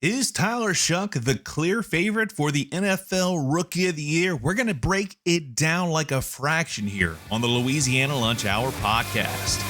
Is Tyler Shough the clear favorite for the NFL Rookie of the Year? We're going to break it down like a fraction here on the Louisiana Lunch Hour podcast.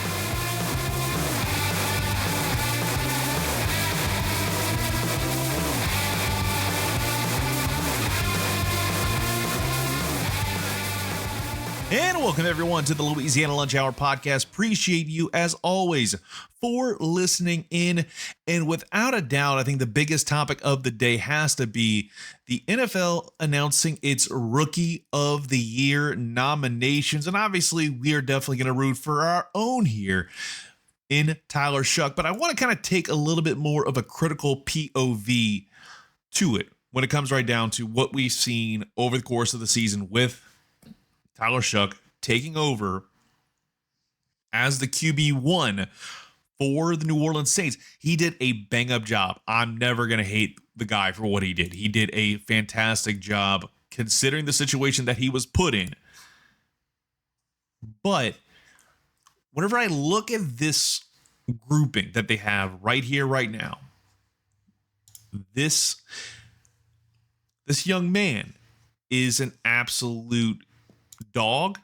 And welcome everyone to the Louisiana Lunch Hour podcast. Appreciate you as always for listening in. And without a doubt, I think the biggest topic of the day has to be the NFL announcing its Rookie of the Year nominations. And obviously, we are definitely going to root for our own here in Tyler Shough. But I want to kind of take a little bit more of a critical POV to it when it comes right down to what we've seen over the course of the season with Tyler Shough taking over as the QB1 for the New Orleans Saints. He did a bang-up job. I'm never going to hate the guy for what he did. He did a fantastic job considering the situation that he was put in. But whenever I look at this grouping that they have right here, right now, this young man is an absolute dog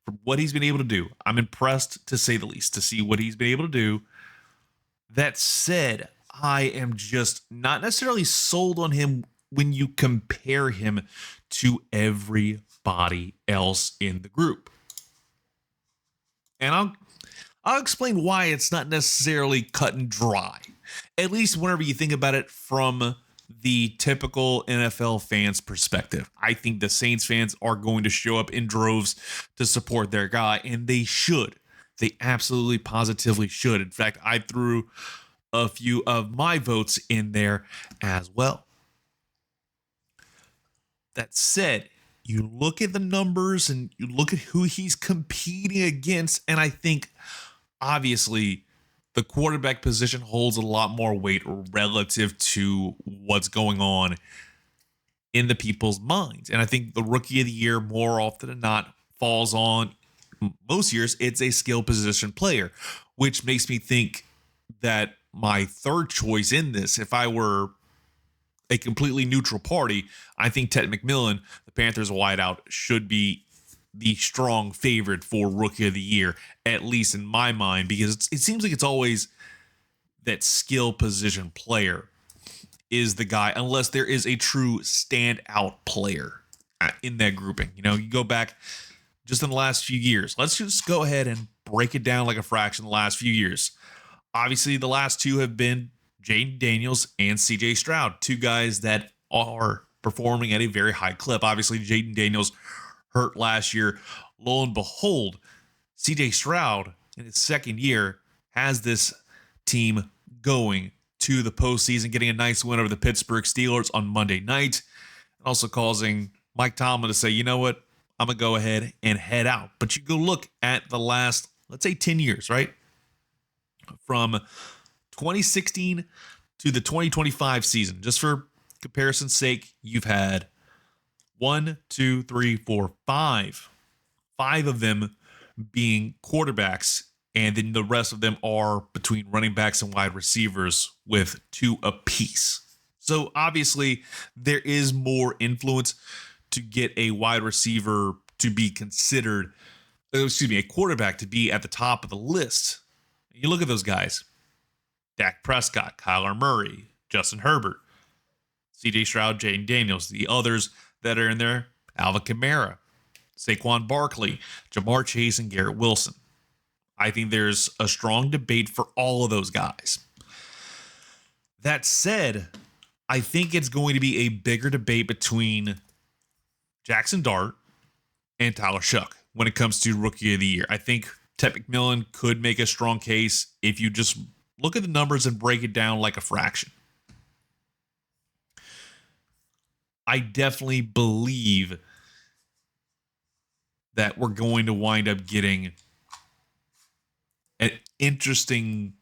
for what he's been able to do. I'm impressed, to say the least, to see what he's been able to do. That said, I am just not necessarily sold on him when you compare him to everybody else in the group. And I'll explain why it's not necessarily cut and dry, at least whenever you think about it from the typical NFL fans perspective. I think the Saints fans are going to show up in droves to support their guy, and they should. They absolutely positively should. In fact, I threw a few of my votes in there as well. That said, you look at the numbers and you look at who he's competing against, and I think obviously the quarterback position holds a lot more weight relative to what's going on in the people's minds. And I think the Rookie of the Year, more often than not, falls on, most years, it's a skill position player, which makes me think that my third choice in this, if I were a completely neutral party, I think Ted McMillan, the Panthers wideout, should be the strong favorite for Rookie of the Year, at least in my mind, because it seems like it's always that skill position player is the guy, unless there is a true standout player in that grouping. You know, you go back just in the last few years. Let's just go ahead and break it down like a fraction the last few years. Obviously, the last two have been Jaden Daniels and CJ Stroud, two guys that are performing at a very high clip. Obviously, Jaden Daniels hurt last year. Lo and behold, CJ Stroud in his second year has this team going to the postseason, getting a nice win over the Pittsburgh Steelers on Monday night, and also causing Mike Tomlin to say, you know what, I'm going to go ahead and head out. But you go look at the last, let's say 10 years, right? From 2016 to the 2025 season, just for comparison's sake, you've had 1, 2, 3, 4, 5. 5 of them being quarterbacks, and then the rest of them are between running backs and wide receivers with 2 apiece. So obviously, there is more influence to get a wide receiver to be considered, a quarterback to be at the top of the list. You look at those guys: Dak Prescott, Kyler Murray, Justin Herbert, CJ Stroud, Jaden Daniels. The others that are in there: Alvin Kamara, Saquon Barkley, Jamar Chase, and Garrett Wilson. I think there's a strong debate for all of those guys. That said, I think it's going to be a bigger debate between Jackson Dart and Tyler Shough when it comes to Rookie of the Year. I think Ted McMillan could make a strong case if you just look at the numbers and break it down like a fraction. I definitely believe that we're going to wind up getting an interesting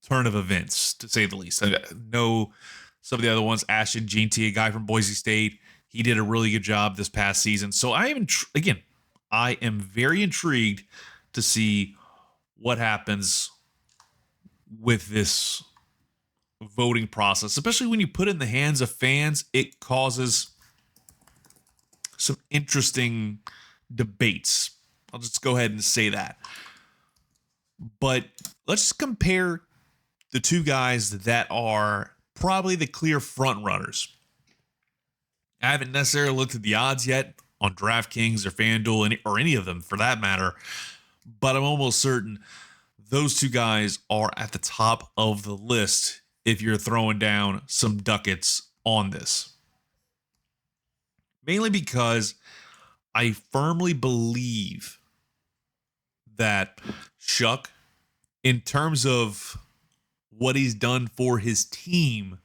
turn of events, to say the least. I know some of the other ones, Ashton Jeanty, a guy from Boise State, he did a really good job this past season. So I am very intrigued to see what happens with this voting process, especially when you put it in the hands of fans. It causes some interesting debates. I'll just go ahead and say that. But let's compare the two guys that are probably the clear front runners. I haven't necessarily looked at the odds yet on DraftKings or FanDuel or any of them for that matter, but I'm almost certain those two guys are at the top of the list if you're throwing down some ducats on this. Mainly because I firmly believe that Shough, in terms of what he's done for his team,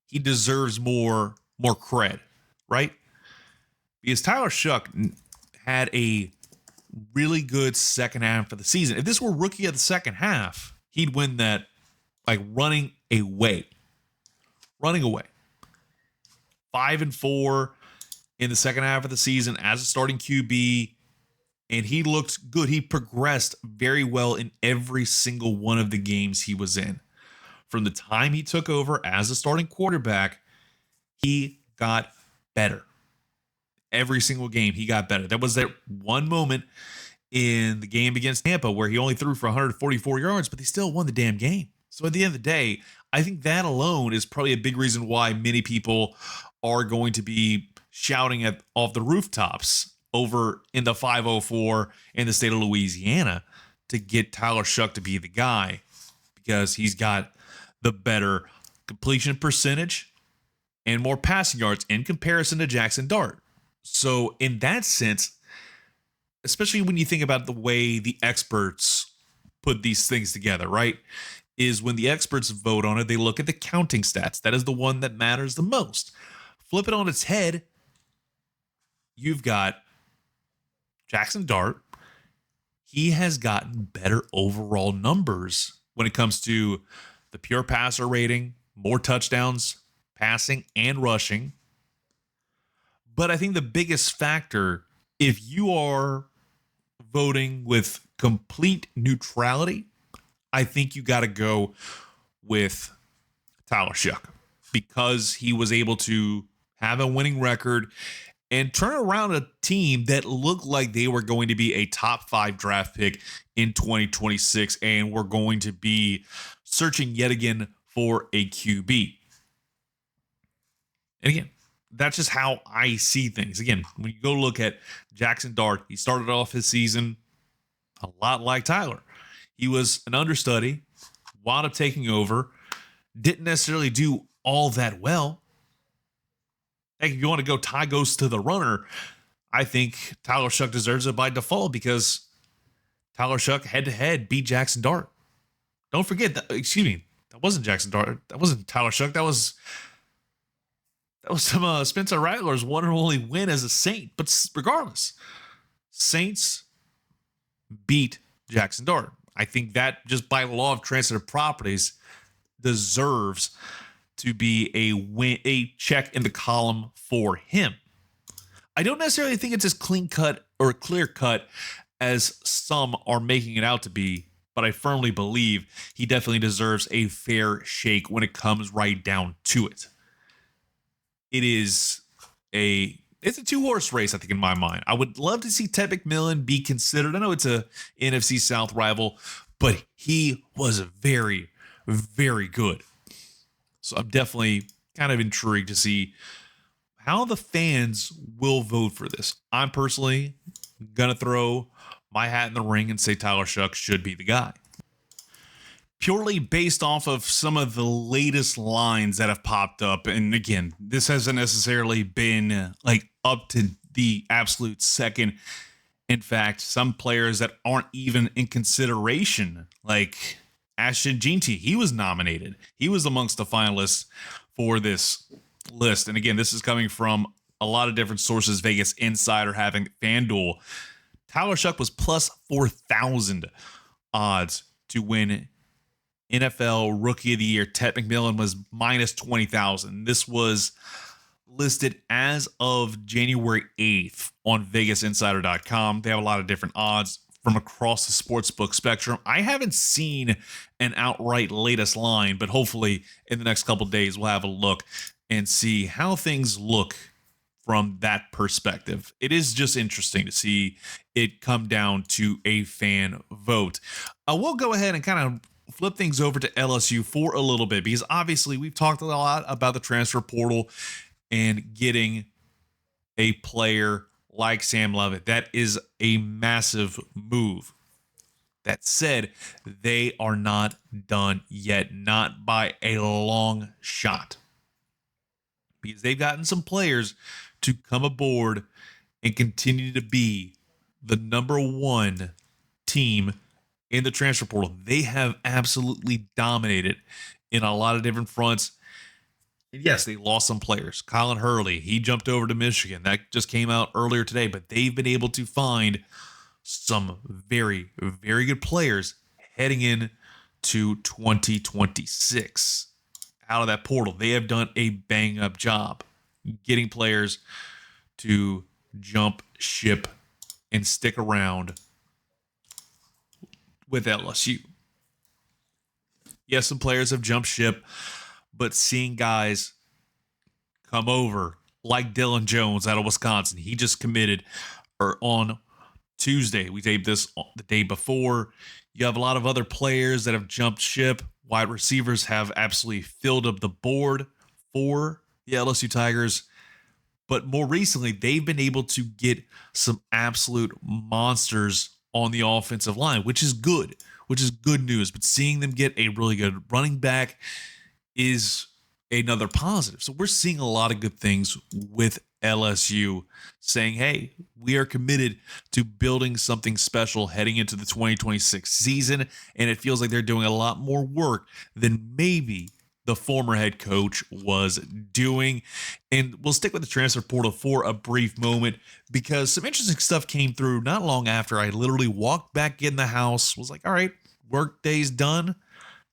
he deserves more cred, right? Because Tyler Shough had a really good second half of the season. If this were rookie of the second half, he'd win that like running away. 5-4 in the second half of the season as a starting QB, and he looked good. He progressed very well in every single one of the games he was in. From the time he took over as a starting quarterback, he got better. Every single game, he got better. There was that one moment in the game against Tampa where he only threw for 144 yards, but they still won the damn game. So at the end of the day, I think that alone is probably a big reason why many people are going to be shouting off the rooftops over in the 504 in the state of Louisiana to get Tyler Shough to be the guy, because he's got the better completion percentage and more passing yards in comparison to Jackson Dart. So in that sense, especially when you think about the way the experts put these things together, right? Is when the experts vote on it, they look at the counting stats. That is the one that matters the most. Flip it on its head. You've got Jackson Dart. He has gotten better overall numbers when it comes to the pure passer rating, more touchdowns, passing and rushing. But I think the biggest factor, if you are voting with complete neutrality, I think you got to go with Tyler Shough, because he was able to have a winning record and turn around a team that looked like they were going to be a top 5 draft pick in 2026 and were going to be searching yet again for a QB. And again, that's just how I see things. Again, when you go look at Jackson Dart, he started off his season a lot like Tyler. He was an understudy, wound up taking over, didn't necessarily do all that well. Hey, if you want to go tie goes to the runner, I think Tyler Shough deserves it by default, because Tyler Shough head-to-head beat Jackson Dart. Don't forget that. Excuse me, that wasn't Jackson Dart. That wasn't Tyler Shough. That was some Spencer Rattler's one and only win as a Saint. But regardless, Saints beat Jackson Dart. I think that just by law of transitive properties deserves to be a check in the column for him. I don't necessarily think it's as clean cut or clear cut as some are making it out to be, but I firmly believe he definitely deserves a fair shake when it comes right down to it. It's a 2-horse race, I think, in my mind. I would love to see Ted McMillan be considered. I know it's a NFC South rival, but he was very, very good. So I'm definitely kind of intrigued to see how the fans will vote for this. I'm personally going to throw my hat in the ring and say Tyler Shough should be the guy. Purely based off of some of the latest lines that have popped up. And again, this hasn't necessarily been like up to the absolute second. In fact, some players that aren't even in consideration, like Ashton Jeanty, he was nominated. He was amongst the finalists for this list. And again, this is coming from a lot of different sources. Vegas Insider, having FanDuel. Tyler Shough was plus 4,000 odds to win NFL Rookie of the Year. Ted McMillan was minus 20,000. This was listed as of January 8th on VegasInsider.com. They have a lot of different odds from across the sportsbook spectrum. I haven't seen an outright latest line, but hopefully in the next couple of days we'll have a look and see how things look from that perspective. It is just interesting to see it come down to a fan vote. We'll go ahead and kind of flip things over to LSU for a little bit, because obviously we've talked a lot about the transfer portal and getting a player like Sam Levitt. That is a massive move. That said, they are not done yet, not by a long shot, because they've gotten some players to come aboard and continue to be the number one team in the transfer portal. They have absolutely dominated in a lot of different fronts. Yes, they lost some players. Colin Hurley, he jumped over to Michigan. That just came out earlier today, but they've been able to find some very, very good players heading in to 2026 out of that portal. They have done a bang up job getting players to jump ship and stick around with LSU. Yes, some players have jumped ship, but seeing guys come over like Dylan Jones out of Wisconsin, he just committed on Tuesday. We taped this the day before. You have a lot of other players that have jumped ship. Wide receivers have absolutely filled up the board for the LSU Tigers. But more recently, they've been able to get some absolute monsters on the offensive line, which is good news. But seeing them get a really good running back is another positive. So we're seeing a lot of good things with LSU saying, hey, we are committed to building something special heading into the 2026 season. And it feels like they're doing a lot more work than maybe the former head coach was doing. And we'll stick with the transfer portal for a brief moment, because some interesting stuff came through not long after I literally walked back in the house, was like, all right, work day's done.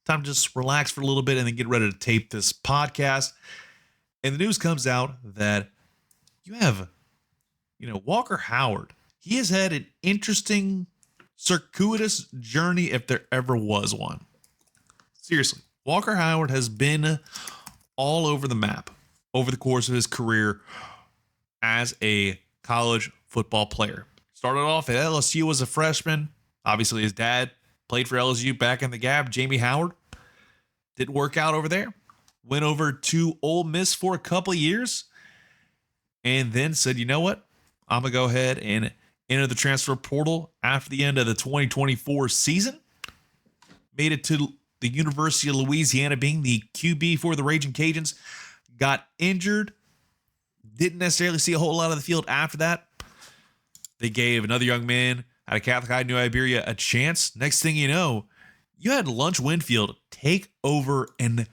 Time to just relax for a little bit and then get ready to tape this podcast. And the news comes out that you have, Walker Howard. He has had an interesting, circuitous journey if there ever was one. Seriously, Walker Howard has been all over the map over the course of his career as a college football player. Started off at LSU as a freshman. Obviously, his dad played for LSU back in the Gap, Jamie Howard. Didn't work out over there. Went over to Ole Miss for a couple of years. And then said, you know what? I'm going to go ahead and enter the transfer portal after the end of the 2024 season. Made it to the University of Louisiana, being the QB for the Raging Cajuns. Got injured. Didn't necessarily see a whole lot of the field after that. They gave another young man out of Catholic High, New Iberia, a chance. Next thing you know, you had Lunch Winfield take over and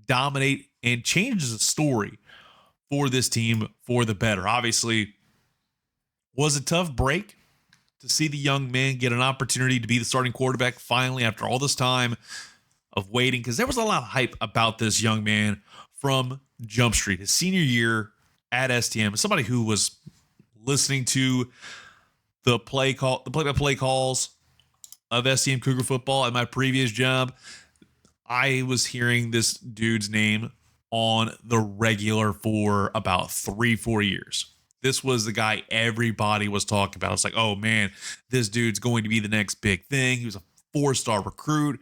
dominate and change the story for this team for the better. Obviously, was a tough break to see the young man get an opportunity to be the starting quarterback finally after all this time of waiting, because there was a lot of hype about this young man from Jump Street, his senior year at STM. Somebody who was listening to the play-by-play calls of STM Cougar football at my previous job. I was hearing this dude's name on the regular for about 3-4 years. This was the guy everybody was talking about. It's like, oh man, this dude's going to be the next big thing. He was a 4-star recruit,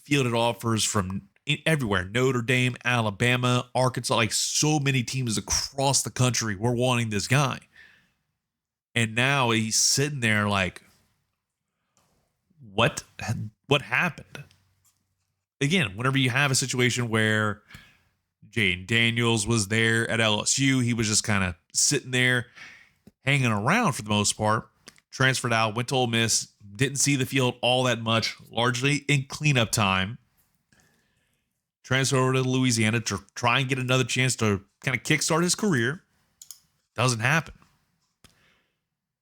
fielded offers from everywhere: Notre Dame, Alabama, Arkansas. Like, so many teams across the country were wanting this guy. And now he's sitting there like, what happened? Again, whenever you have a situation where Jaden Daniels was there at LSU, he was just kind of sitting there hanging around for the most part. Transferred out, went to Ole Miss, didn't see the field all that much, largely in cleanup time. Transferred over to Louisiana to try and get another chance to kind of kickstart his career. Doesn't happen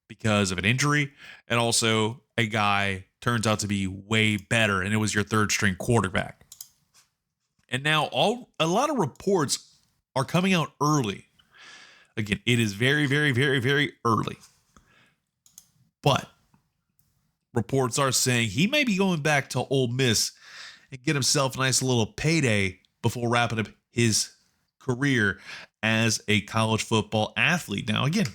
because of an injury, and also a guy turns out to be way better, and it was your third string quarterback. And now a lot of reports are coming out early. Again, it is very, very, very, very early. But reports are saying he may be going back to Ole Miss and get himself a nice little payday before wrapping up his career as a college football athlete. Now, again,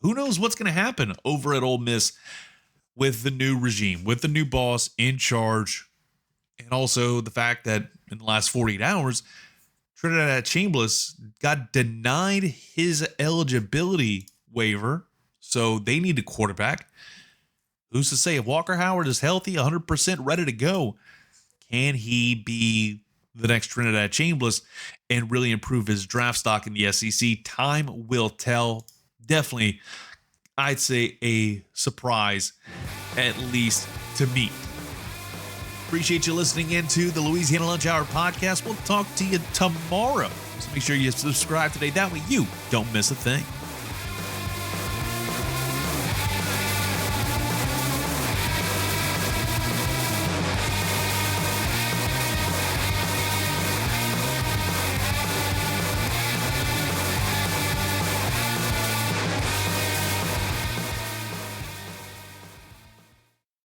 who knows what's going to happen over at Ole Miss with the new regime, with the new boss in charge, and also the fact that in the last 48 hours, Trinidad Chambliss got denied his eligibility waiver, so they need a quarterback. Who's to say if Walker Howard is healthy, 100% ready to go, can he be the next Trinidad Chambliss and really improve his draft stock in the SEC? Time will tell. Definitely, I'd say a surprise, at least to me. Appreciate you listening into the Louisiana Lunch Hour podcast. We'll talk to you tomorrow. So make sure you subscribe today. That way you don't miss a thing.